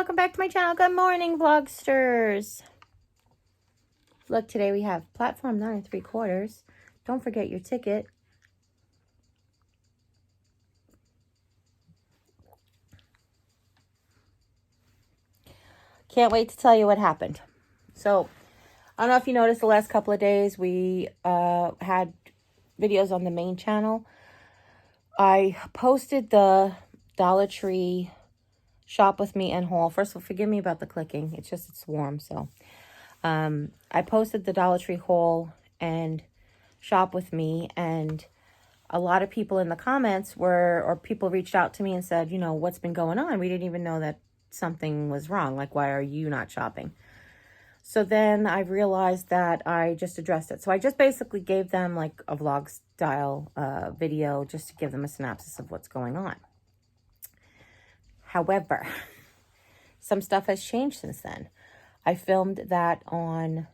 welcome back to my channel. Good morning, vlogsters. Look, today we have platform 9 3/4. Don't forget your ticket. Can't wait to tell you what happened. So, I don't know if you noticed the last couple of days we had videos on the main channel. I posted the Dollar Tree shop with me and haul. First of all, forgive me about the clicking. It's warm, so. I posted the Dollar Tree haul and shop with me, and a lot of people in the comments or people reached out to me and said, you know, what's been going on? We didn't even know that something was wrong. Like, why are you not shopping? So then I realized that I just addressed it. So I just basically gave them like a vlog style video just to give them a synopsis of what's going on. However, some stuff has changed since then. I filmed that on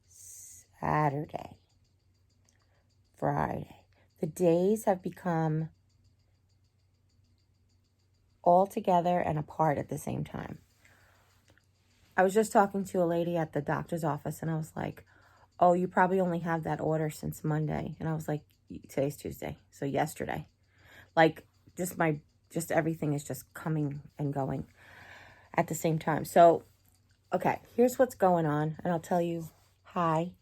Saturday, Friday. The days have become all together and apart at the same time. I was just talking to a lady at the doctor's office, and I was like, oh, you probably only have that order since Monday. And I was like, today's Tuesday, so yesterday. Like, just everything is just coming and going at the same time. So, okay, here's what's going on, and I'll tell you. Hi.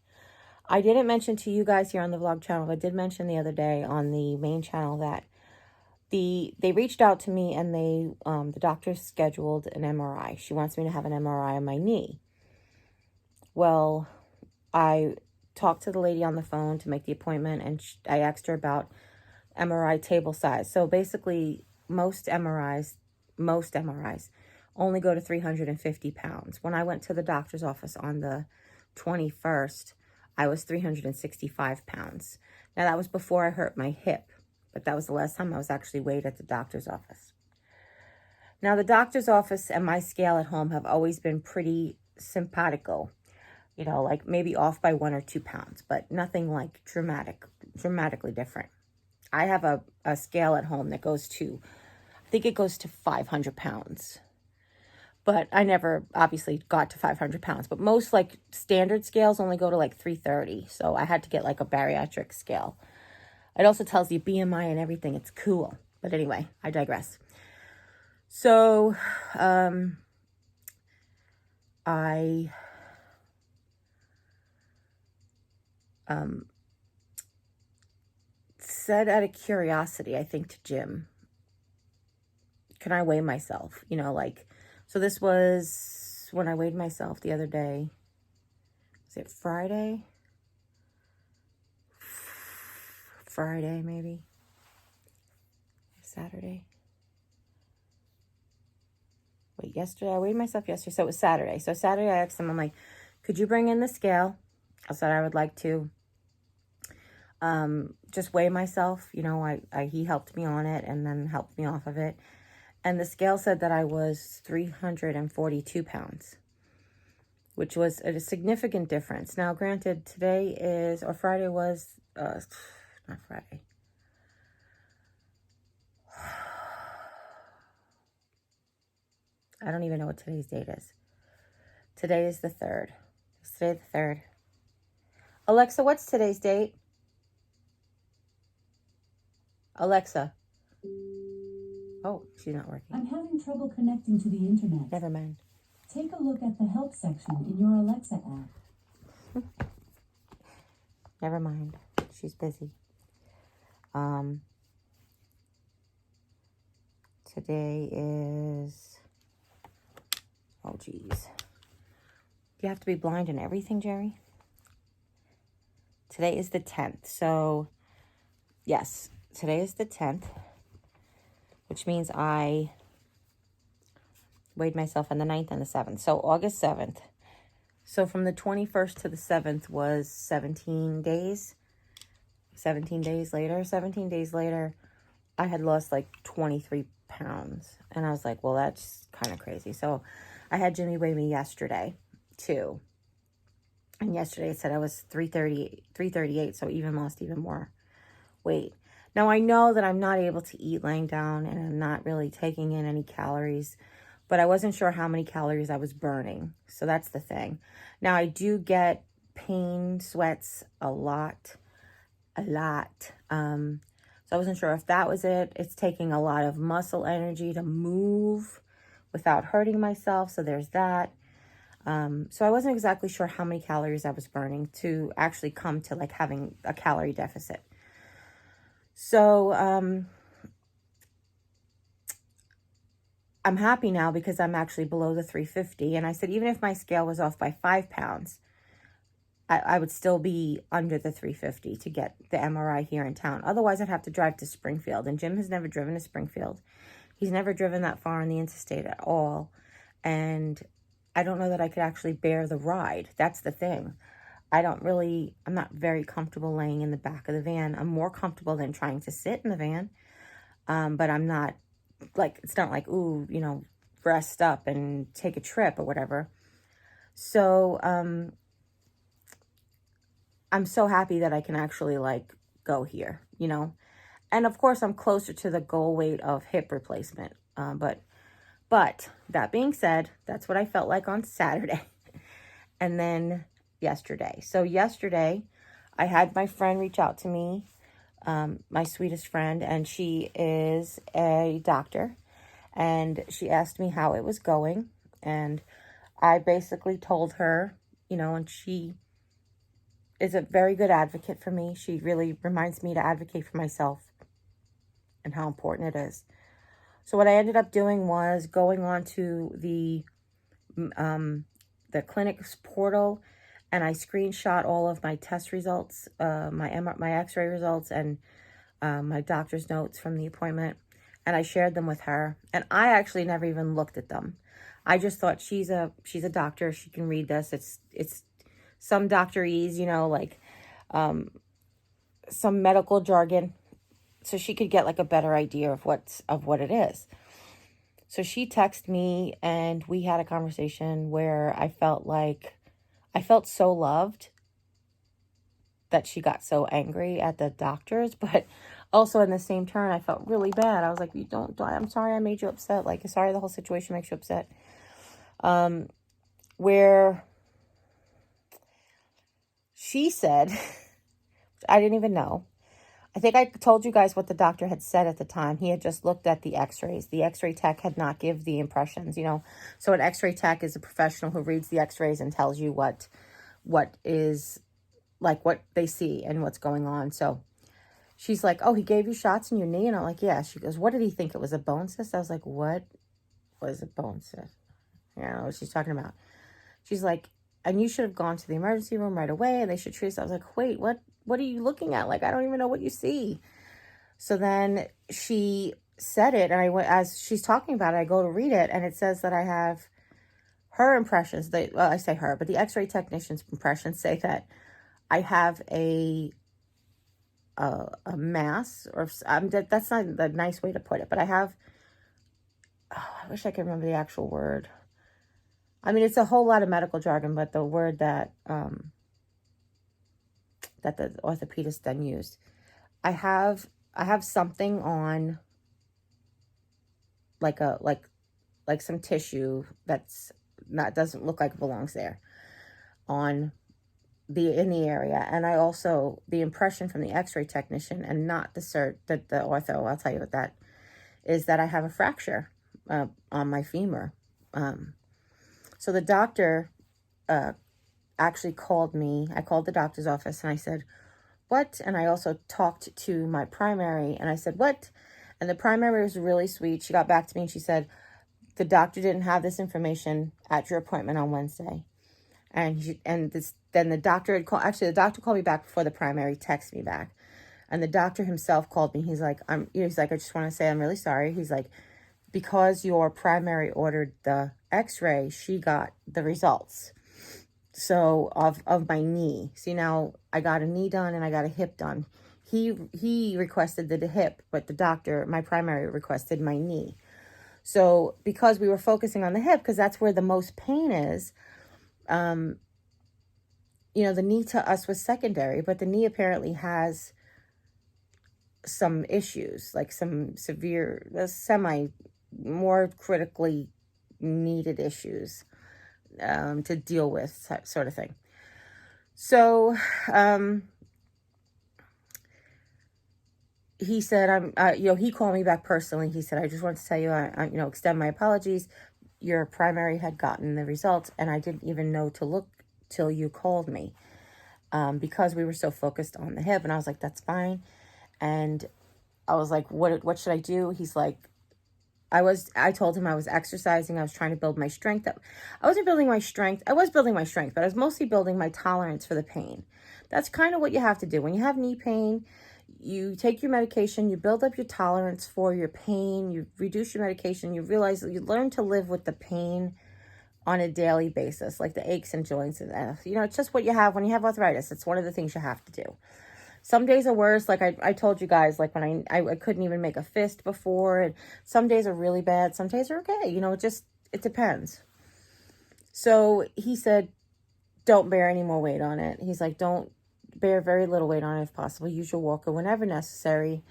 I didn't mention to you guys here on the vlog channel, but I did mention the other day on the main channel that they reached out to me, and the doctor scheduled an MRI. She wants me to have an MRI on my knee. Well, I talked to the lady on the phone to make the appointment, and I asked her about MRI table size. So basically, most MRIs only go to 350 pounds. When I went to the doctor's office on the 21st, I was 365 pounds. Now, that was before I hurt my hip, but that was the last time I was actually weighed at the doctor's office. Now, the doctor's office and my scale at home have always been pretty simpatico. You know, like maybe off by 1 or 2 pounds, but nothing like dramatically different. I have a scale at home that goes to, I think it goes to 500 pounds. But I never obviously got to 500 pounds. But most like standard scales only go to like 330. So I had to get like a bariatric scale. It also tells you BMI and everything. It's cool. But anyway, I digress. So I said out of curiosity, I think, to Jim, can I weigh myself? You know, like, so this was when I weighed myself the other day. Was it Friday? Friday, maybe. Saturday. Wait, yesterday? I weighed myself yesterday, so it was Saturday. So Saturday I asked him, I'm like, could you bring in the scale? I said I would like to just weigh myself. You know, he helped me on it and then helped me off of it. And the scale said that I was 342 pounds, which was a significant difference. Now, granted, today is, or Friday was, not Friday. I don't even know what today's date is. Today is the 3rd. Is today the 3rd? Alexa, what's today's date? Alexa. Oh, she's not working. I'm having trouble connecting to the internet. Never mind. Take a look at the help section in your Alexa app. Never mind. She's busy. Today is... Oh, geez. You have to be blind in everything, Jerry? Today is the 10th. So, yes, today is the 10th, which means I weighed myself on the 9th and the 7th. So, August 7th. So, from the 21st to the 7th was 17 days. 17 days later. 17 days later, I had lost like 23 pounds. And I was like, well, that's kind of crazy. So, I had Jimmy weigh me yesterday, too. And yesterday it said I was 338, so lost even more weight. Now, I know that I'm not able to eat laying down, and I'm not really taking in any calories. but I wasn't sure how many calories I was burning. So that's the thing. Now I do get pain sweats a lot. So I wasn't sure if that was it. It's taking a lot of muscle energy to move without hurting myself. So there's that. So I wasn't exactly sure how many calories I was burning to actually come to like having a calorie deficit. So, I'm happy now because I'm actually below the 350. And I said, even if my scale was off by 5 pounds, I would still be under the 350 to get the MRI here in town. Otherwise, I'd have to drive to Springfield. And Jim has never driven to Springfield. He's never driven that far on the interstate at all. And I don't know that I could actually bear the ride. That's the thing. I'm not very comfortable laying in the back of the van. I'm more comfortable than trying to sit in the van. But I'm not like, it's not like, ooh, rest up and take a trip or whatever. So, I'm so happy that I can actually like go here, and of course I'm closer to the goal weight of hip replacement. But that being said, that's what I felt like on Saturday and then yesterday. So yesterday I had my friend reach out to me, my sweetest friend, and she is a doctor, and she asked me how it was going. And I basically told her, and she is a very good advocate for me. She really reminds me to advocate for myself and how important it is. So what I ended up doing was going on to the clinic's portal, and I screenshot all of my test results, my x-ray results, and my doctor's notes from the appointment, and I shared them with her. And I actually never even looked at them. I just thought she's a doctor. She can read this. It's some doctorese, like some medical jargon, so she could get like a better idea of what it is. So she texted me and we had a conversation where I felt so loved that she got so angry at the doctors, but also in the same turn, I felt really bad. I was like, I'm sorry I made you upset. Like, sorry the whole situation makes you upset. Where she said, I didn't even know. I think I told you guys what the doctor had said at the time. He had just looked at the x-rays. The x-ray tech had not give the impressions, So an x-ray tech is a professional who reads the x-rays and tells you what is, like, what they see and what's going on. So she's like, oh, he gave you shots in your knee? And I'm like, yeah. She goes, what did he think? It was a bone cyst? I was like, what was a bone cyst? I don't know what she's talking about. She's like, and you should have gone to the emergency room right away and they should treat us. I was like, wait, what are you looking at? Like, I don't even know what you see. So then she said it, and I went, as she's talking about it, I go to read it, and it says that I have her impressions. I say her, but the x-ray technician's impressions say that I have a mass, or that's not the nice way to put it, but I have, I wish I could remember the actual word. I mean, it's a whole lot of medical jargon, but the word that the orthopedist then used, I have something on, like some tissue doesn't look like it belongs there in the area. And I also, the impression from the x-ray technician, and not the ortho, I'll tell you what that is, that I have a fracture on my femur. So the doctor actually called me. I called the doctor's office and I said, what? And I also talked to my primary and I said, what? And the primary was really sweet. She got back to me and she said, the doctor didn't have this information at your appointment on Wednesday. Then the doctor had called, actually the doctor called me back before the primary texted me back. And the doctor himself called me. He's like, I just want to say I'm really sorry. He's like, because your primary ordered the x-ray, she got the results. So of my knee. See, now I got a knee done and I got a hip done. He requested the hip, but the doctor, my primary, requested my knee. So because we were focusing on the hip, because that's where the most pain is, the knee to us was secondary, but the knee apparently has some issues, like some severe, more critically, needed issues to deal with, sort of thing. So he said, he called me back personally. He said, I just want to tell you, extend my apologies. Your primary had gotten the results, and I didn't even know to look till you called me because we were so focused on the hip. And I was like, that's fine. And I was like, what should I do? He's like, I told him I was exercising. I was trying to build my strength up. I wasn't building my strength. I was building my strength, but I was mostly building my tolerance for the pain. That's kind of what you have to do. When you have knee pain, you take your medication, you build up your tolerance for your pain, you reduce your medication, you realize that you learn to live with the pain on a daily basis, like the aches and joints. And, it's just what you have when you have arthritis. It's one of the things you have to do. Some days are worse. Like I told you guys, like when I couldn't even make a fist before. And some days are really bad. Some days are okay. It depends. So he said, don't bear any more weight on it. He's like, don't bear very little weight on it if possible. Use your walker whenever necessary.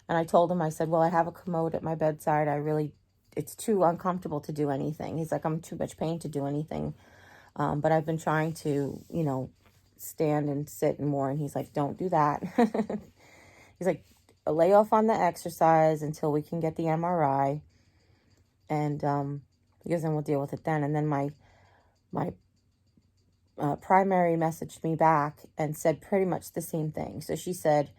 And I told him, I said, well, I have a commode at my bedside. It's too uncomfortable to do anything. He's like, I'm in too much pain to do anything. But I've been trying to, stand and sit and more. And he's like, don't do that. He's like, lay off on the exercise until we can get the MRI. And because then we'll deal with it then. And then my primary messaged me back and said pretty much the same thing. So she said,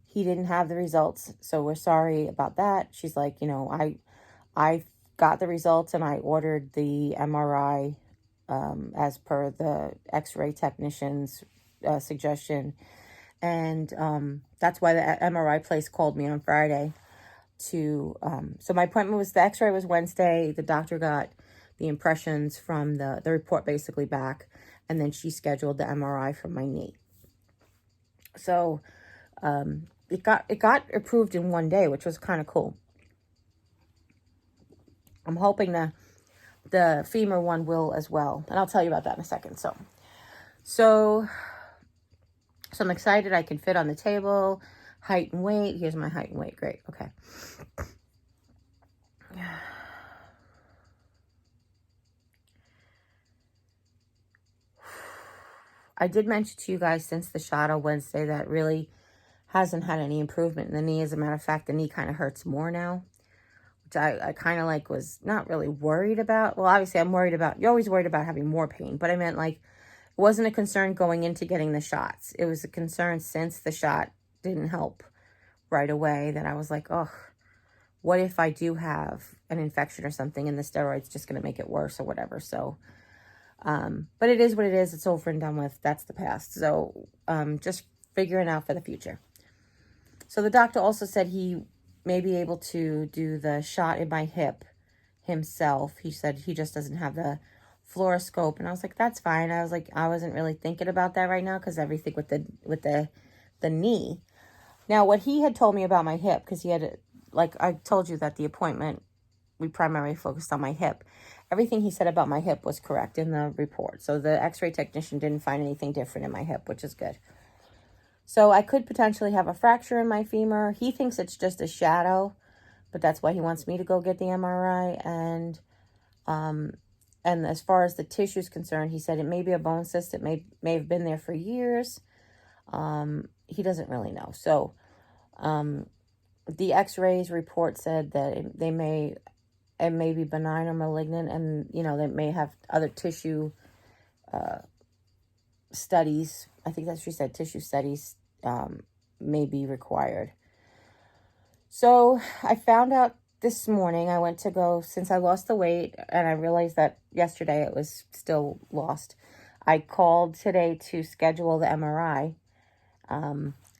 he didn't have the results, so we're sorry about that. She's like, I got the results and I ordered the MRI as per the x-ray technician's suggestion. And that's why the MRI place called me on Friday so my appointment was, the x-ray was Wednesday. The doctor got the impressions from the report basically back, and then she scheduled the MRI for my knee. So it got approved in one day, which was kind of cool. I'm hoping the femur one will as well, and I'll tell you about that in a second. So I'm excited. I can fit on the table. Height and weight. Here's my height and weight. Great. Okay. I did mention to you guys since the shot on Wednesday that really hasn't had any improvement in the knee. As a matter of fact, the knee kind of hurts more now, which I kind of was not really worried about. Well, obviously I'm worried about, you're always worried about having more pain, but I meant it wasn't a concern going into getting the shots. It was a concern since the shot didn't help right away that I was like, oh, what if I do have an infection or something and the steroid's just going to make it worse or whatever. So, but it is what it is. It's over and done with. That's the past. So, just figuring out for the future. So the doctor also said he may be able to do the shot in my hip himself. He said he just doesn't have the fluoroscope. And I was like, that's fine. I was like, I wasn't really thinking about that right now because everything with the knee. Now, what he had told me about my hip, because he had, I told you that the appointment, we primarily focused on my hip. Everything he said about my hip was correct in the report. So the x-ray technician didn't find anything different in my hip, which is good. So I could potentially have a fracture in my femur. He thinks it's just a shadow, but that's why he wants me to go get the MRI. And as far as the tissue is concerned, he said it may be a bone cyst. It may have been there for years. He doesn't really know. So the x-rays report said that it may be benign or malignant, and they may have other tissue studies. I think that's what she said, tissue studies may be required. So I found out this morning, I went to go, since I lost the weight and I realized that yesterday it was still lost, I called today to schedule the MRI.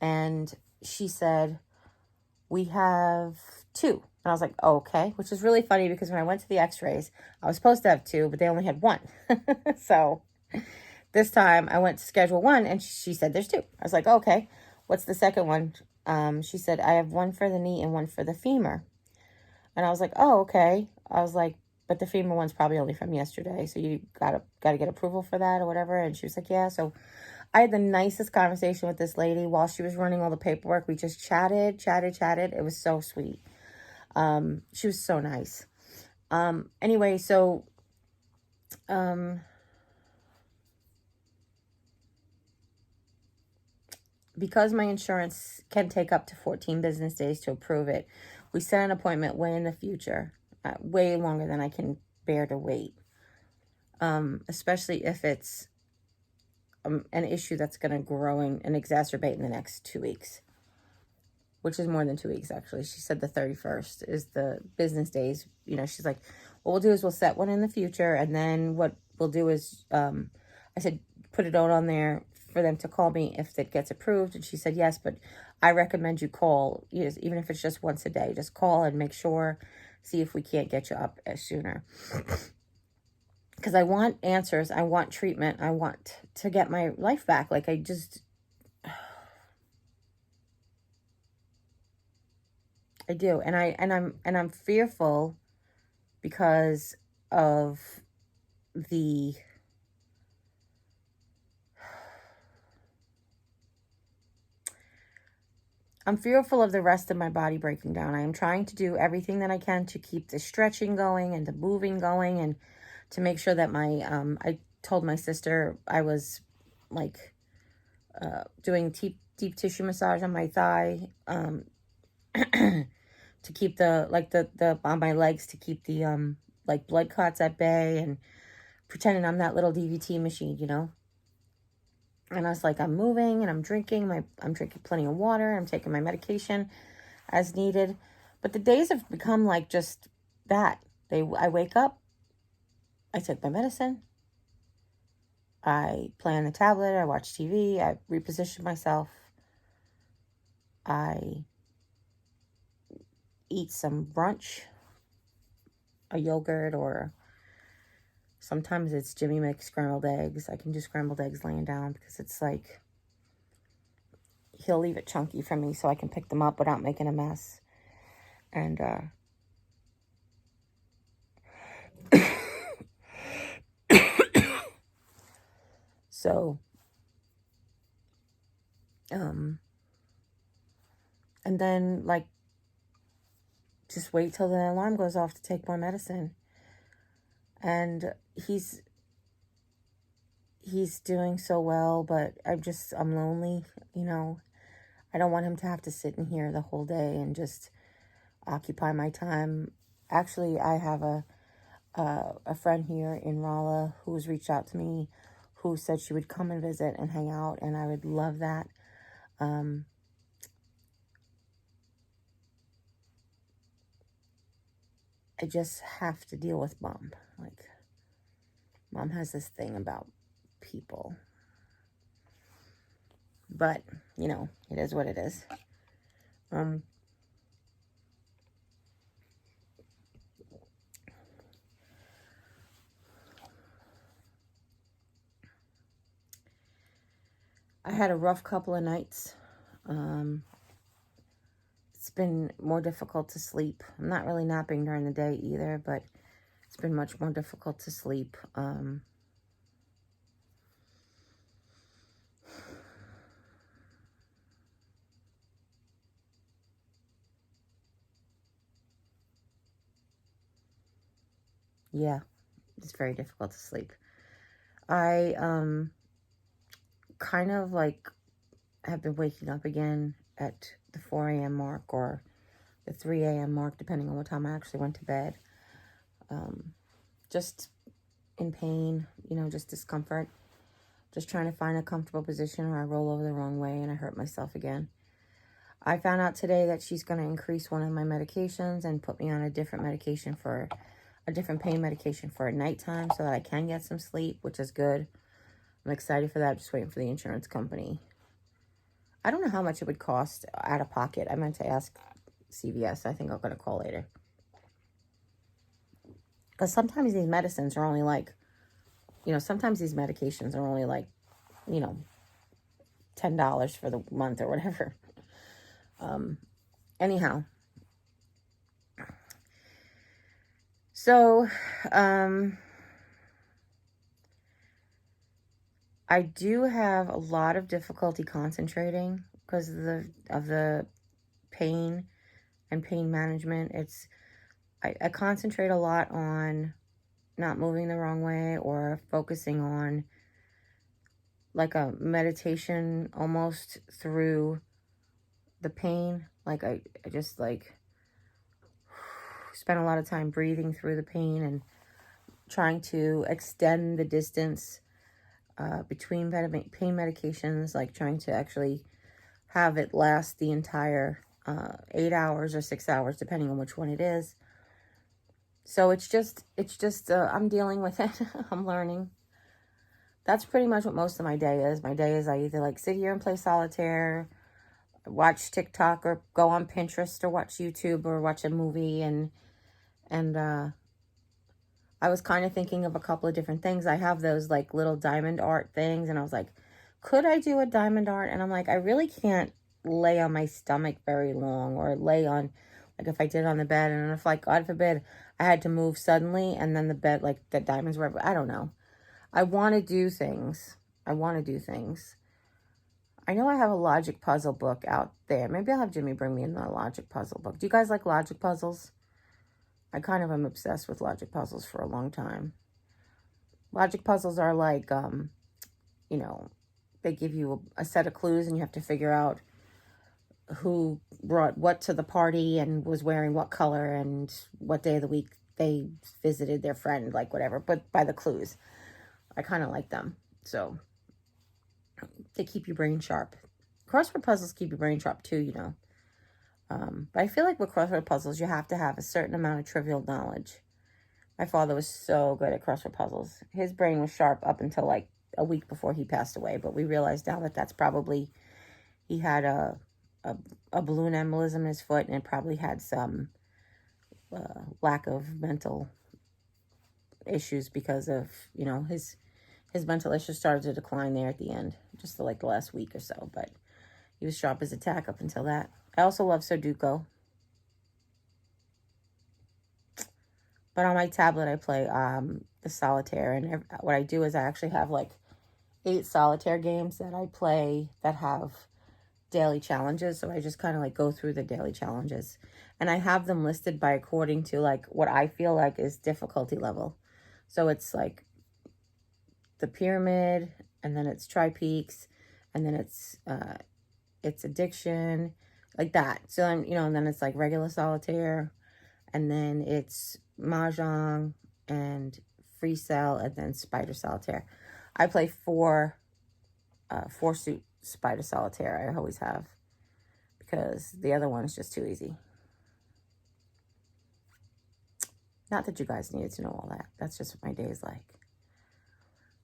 And she said, we have 2. And I was like, oh, okay, which is really funny because when I went to the x-rays, I was supposed to have 2, but they only had 1. So this time I went to schedule 1 and she said there's 2. I was like, okay, what's the second one? She said, I have 1 for the knee and 1 for the femur. And I was like, oh, okay. I was like, but the femur one's probably only from yesterday. So you gotta get approval for that or whatever. And she was like, yeah. So I had the nicest conversation with this lady while she was running all the paperwork. We just chatted. It was so sweet. She was so nice. Anyway, so, because my insurance can take up to 14 business days to approve it, we set an appointment way in the future, way longer than I can bear to wait. Especially if it's an issue that's going to grow and exacerbate in the next 2 weeks, which is more than 2 weeks, actually. She said the 31st is the business days. You know, she's like, what we'll do is we'll set one in the future, and then what we'll do is, I said, put a note on there for them to call me if it gets approved. And she said, yes, but I recommend you call, yes, even if it's just once a day. Just call and make sure, see if we can't get you up sooner. Because I want answers. I want treatment. I want to get my life back. Like, I do. And I'm fearful because of the I'm fearful of the rest of my body breaking down. I am trying to do everything that I can to keep the stretching going and the moving going, and to make sure that my, I told my sister I was like doing deep tissue massage on my thigh, to keep the on my legs, to keep the like blood clots at bay, and pretending I'm that little DVT machine, you know. And I was like, I'm moving and I'm drinking plenty of water. I'm taking my medication as needed. But the days have become like just that. I wake up, I take my medicine, I play on the tablet, I watch TV, I reposition myself, I eat some brunch, a yogurt, or sometimes it's Jimmy makes scrambled eggs. I can do scrambled eggs laying down because it's like, he'll leave it chunky for me so I can pick them up without making a mess. And, so, and then, like, just wait till the alarm goes off to take more medicine. And he's doing so well, but I'm lonely, you know. I don't want him to have to sit in here the whole day and just occupy my time. Actually, I have a friend here in Rolla who's reached out to me, who said she would come and visit and hang out, and I would love that. I just have to deal with Mom. Like, Mom has this thing about people. But, you know, it is what it is. I had a rough couple of nights. It's been more difficult to sleep. I'm not really napping during the day either, but it's been much more difficult to sleep. Yeah, it's very difficult to sleep. I kind of like have been waking up again at the 4 a.m. mark or the 3 a.m. mark, depending on what time I actually went to bed. Just in pain, you know, just discomfort. Just trying to find a comfortable position, or I roll over the wrong way and I hurt myself again. I found out today that she's going to increase one of my medications and put me on a different medication for a different pain medication for nighttime so that I can get some sleep, which is good. I'm excited for that. Just waiting for the insurance company. I don't know how much it would cost out of pocket. I meant to ask CVS. I think I'm going to call later. Because sometimes these medicines are only like, you know, sometimes these medications are only like, you know, $10 for the month or whatever. Anyhow. So, I do have a lot of difficulty concentrating because of the pain and pain management. It's I concentrate a lot on not moving the wrong way or focusing on like a meditation almost through the pain. Like I just like spend a lot of time breathing through the pain and trying to extend the distance between pain medications, like trying to actually have it last the entire 8 hours or 6 hours, depending on which one it is. So it's just I'm dealing with it. I'm learning. That's pretty much what most of my day is. My day is I either like sit here and play solitaire, watch TikTok, or go on Pinterest, or watch YouTube, or watch a movie. And I was kind of thinking of a couple of different things. I have those like little diamond art things, and I was like, could I do a diamond art? And I'm like, I really can't lay on my stomach very long, or lay on, like if I did it on the bed, and if like, God forbid, I had to move suddenly, and then the bed, like the diamonds were, I don't know. I want to do things. I know I have a logic puzzle book out there. Maybe I'll have Jimmy bring me another logic puzzle book. Do you guys like logic puzzles? I kind of am obsessed with logic puzzles for a long time. Logic puzzles are like, you know, they give you a set of clues and you have to figure out who brought what to the party and was wearing what color and what day of the week they visited their friend, like whatever, but by the clues. I kind of like them. So they keep your brain sharp. Crossword puzzles keep your brain sharp too, you know. But I feel like with crossword puzzles, you have to have a certain amount of trivial knowledge. My father was so good at crossword puzzles. His brain was sharp up until like a week before he passed away. But we realized now that that's probably, he had a balloon embolism in his foot, and it probably had some lack of mental issues because of, you know, his mental issues started to decline there at the end, just for like the last week or so. But he was sharp as a tack up until that. I also love Sudoku. But on my tablet, I play the solitaire. And what I do is I actually have like 8 solitaire games that I play that have daily challenges. So I just kind of like go through the daily challenges. And I have them listed by according to like what I feel like is difficulty level. So it's like the pyramid, and then it's tri-peaks, and then it's addiction, like that. So I'm, you know, and then it's like regular solitaire, and then it's mahjong and free cell, and then spider solitaire. I play 4-suit spider solitaire. I always have, because the other one is just too easy. Not that you guys needed to know all that. That's just what my day is like.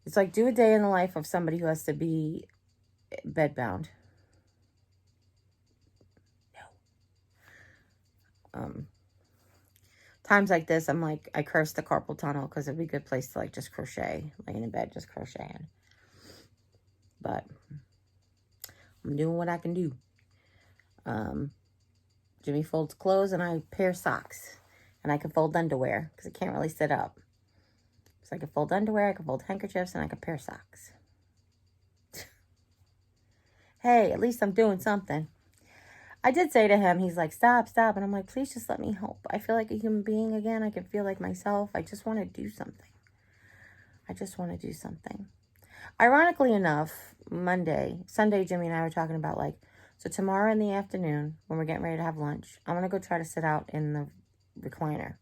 It's like, do a day in the life of somebody who has to be bedbound. No. Times like this, I'm like, I curse the carpal tunnel, because it'd be a good place to like just crochet, laying in bed, just crocheting. But I'm doing what I can do. Jimmy folds clothes, and I pair socks, and I can fold underwear because I can't really sit up. So I can fold underwear, I can fold handkerchiefs, and I can pair socks. Hey, at least I'm doing something. I did say to him, he's like, stop. And I'm like, please just let me help. I feel like a human being again. I can feel like myself. I just want to do something. Ironically enough, Sunday, Jimmy and I were talking about like, so tomorrow in the afternoon, when we're getting ready to have lunch, I'm going to go try to sit out in the recliner.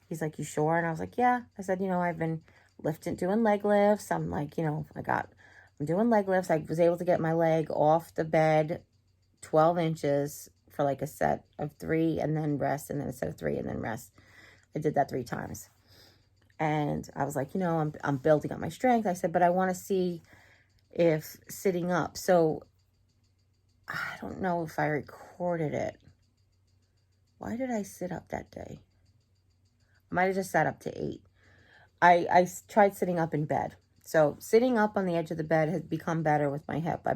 He's like, you sure? And I was like, yeah. I said, you know, I've been doing leg lifts. I'm like, you know, I'm doing leg lifts. I was able to get my leg off the bed 12 inches for like a set of 3 and then rest, and then a set of 3 and then rest. I did that 3 times. And I was like, you know, I'm building up my strength. I said, but I want to see if sitting up. So I don't know if I recorded it. Why did I sit up that day? I might have just sat up to 8. I tried sitting up in bed. So sitting up on the edge of the bed has become better with my hip. I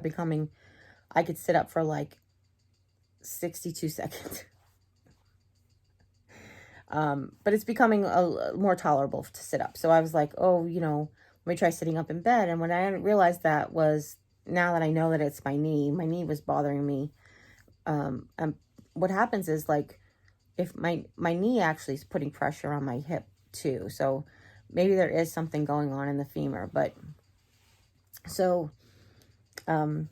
could sit up for like 62 seconds. But it's becoming more tolerable to sit up. So I was like, oh, you know, let me try sitting up in bed. And when I realized that was, now that I know that it's my knee was bothering me. And what happens is like, if my knee actually is putting pressure on my hip too. So maybe there is something going on in the femur. But so tell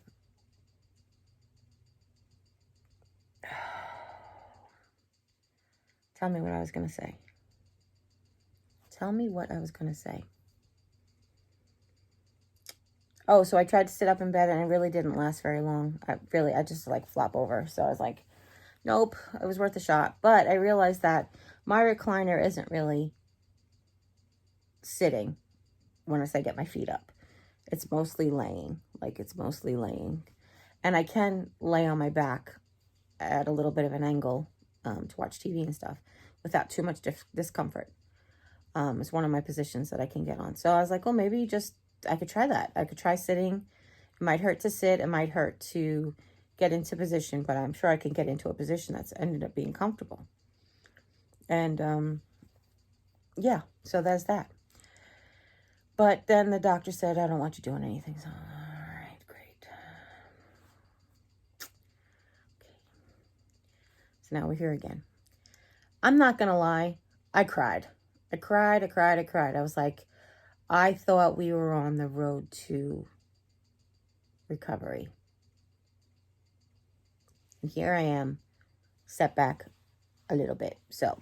me what I was going to say. Tell me what I was going to say. Oh, so I tried to sit up in bed and it really didn't last very long. I just like flop over. So I was like, nope, it was worth a shot. But I realized that my recliner isn't really sitting when I say get my feet up. It's mostly laying. Like, it's mostly laying. And I can lay on my back at a little bit of an angle to watch TV and stuff without too much discomfort. It's one of my positions that I can get on. So I was like, well, maybe just, I could try that. I could try sitting. It might hurt to sit. It might hurt to get into position, but I'm sure I can get into a position that's ended up being comfortable. And, yeah, so there's that. But then the doctor said, I don't want you doing anything. So, all right, great. Okay. So now we're here again. I'm not going to lie. I cried. I cried. I was like, I thought we were on the road to recovery. And here I am, setback a little bit. So,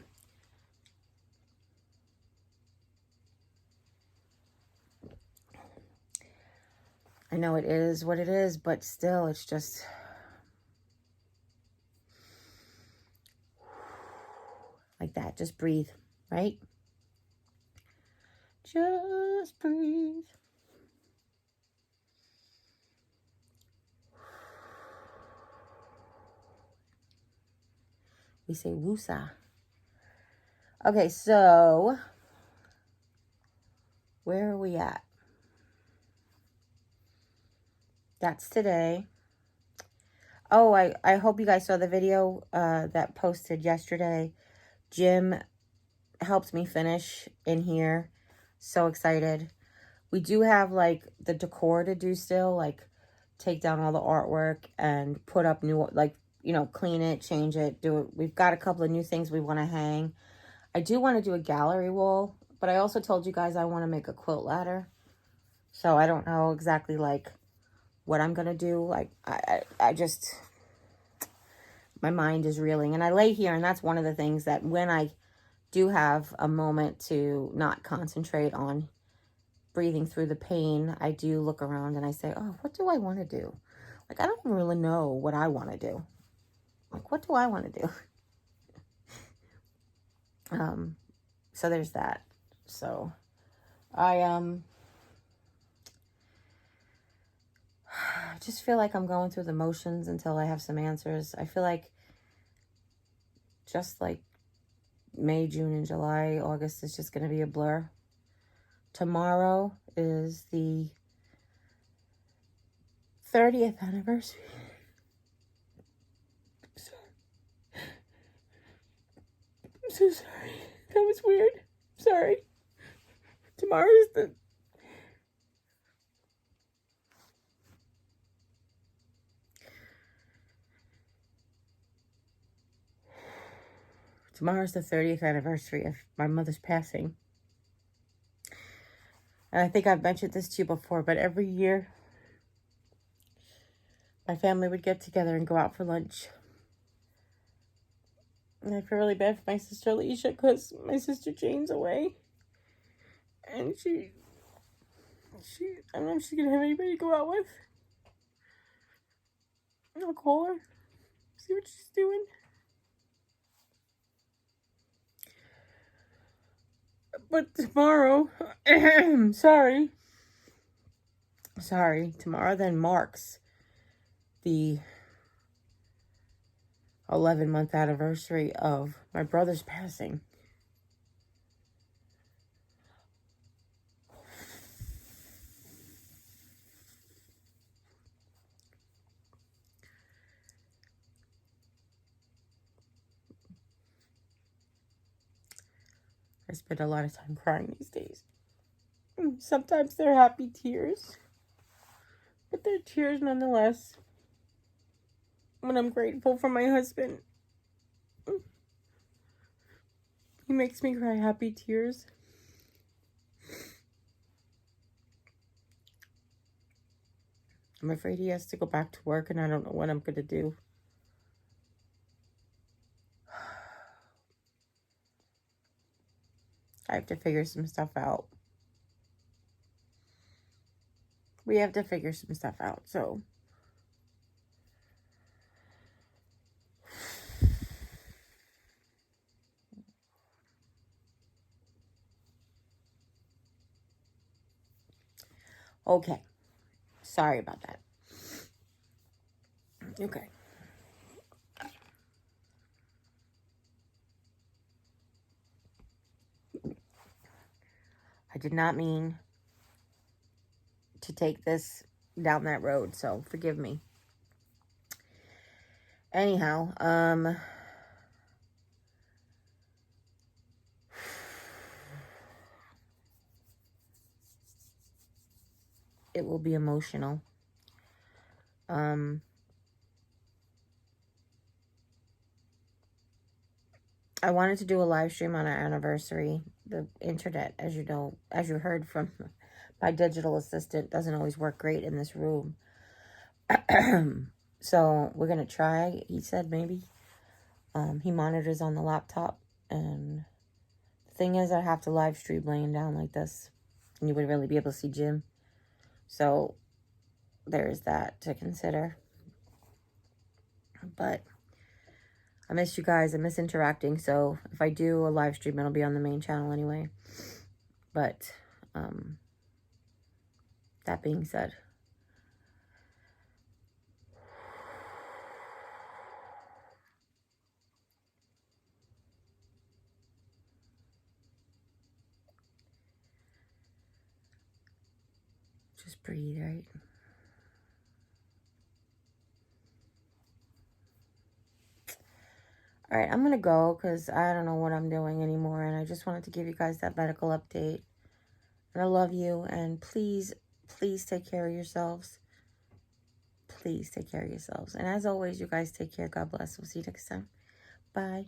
I know it is what it is, but still, it's just, like that. Just breathe, right? Just breathe. We say woosah. Okay, so where are we at? That's today. Oh, I hope you guys saw the video that posted yesterday. Jim helped me finish in here. So excited. We do have like the decor to do still, like take down all the artwork and put up new, like, you know, clean it, change it, do it. We've got a couple of new things we want to hang. I do want to do a gallery wall, but I also told you guys I want to make a quilt ladder. So I don't know exactly like what I'm going to do. Like I just, my mind is reeling and I lay here, and that's one of the things that when I do have a moment to not concentrate on breathing through the pain, I do look around and I say, oh, what do I want to do? Like, I don't really know what I want to do. Like, what do I want to do? So there's that. So I just feel like I'm going through the motions until I have some answers. I feel like just like May, June, and July, August is just going to be a blur. Tomorrow is the 30th anniversary. I'm so sorry. That was weird. Sorry. Tomorrow is the... Tomorrow's the 30th anniversary of my mother's passing. And I think I've mentioned this to you before, but every year my family would get together and go out for lunch. And I feel really bad for my sister Alicia because my sister Jane's away. And she, I don't know if she's going to have anybody to go out with. I'll call her, see what she's doing. But tomorrow, sorry, tomorrow then marks the 11-month anniversary of my brother's passing. I spend a lot of time crying these days. Sometimes they're happy tears, but they're tears nonetheless. When I'm grateful for my husband. He makes me cry happy tears. I'm afraid he has to go back to work, and I don't know what I'm going to do. I have to figure some stuff out. We have to figure some stuff out, so. Okay. Sorry about that. Okay. I did not mean to take this down that road, so forgive me. Anyhow, it will be emotional. I wanted to do a live stream on our anniversary. The internet, as you know, as you heard from my digital assistant, doesn't always work great in this room. So we're going to try. He said maybe. He monitors on the laptop. And the thing is, I have to live stream laying down like this. And you would really be able to see Jim. So there's that to consider. But I miss you guys. I miss interacting. So if I do a live stream, it'll be on the main channel anyway. But that being said, just breathe, right? All right, I'm going to go because I don't know what I'm doing anymore. And I just wanted to give you guys that medical update. And I love you. And please, please take care of yourselves. Please take care of yourselves. And as always, you guys take care. God bless. We'll see you next time. Bye.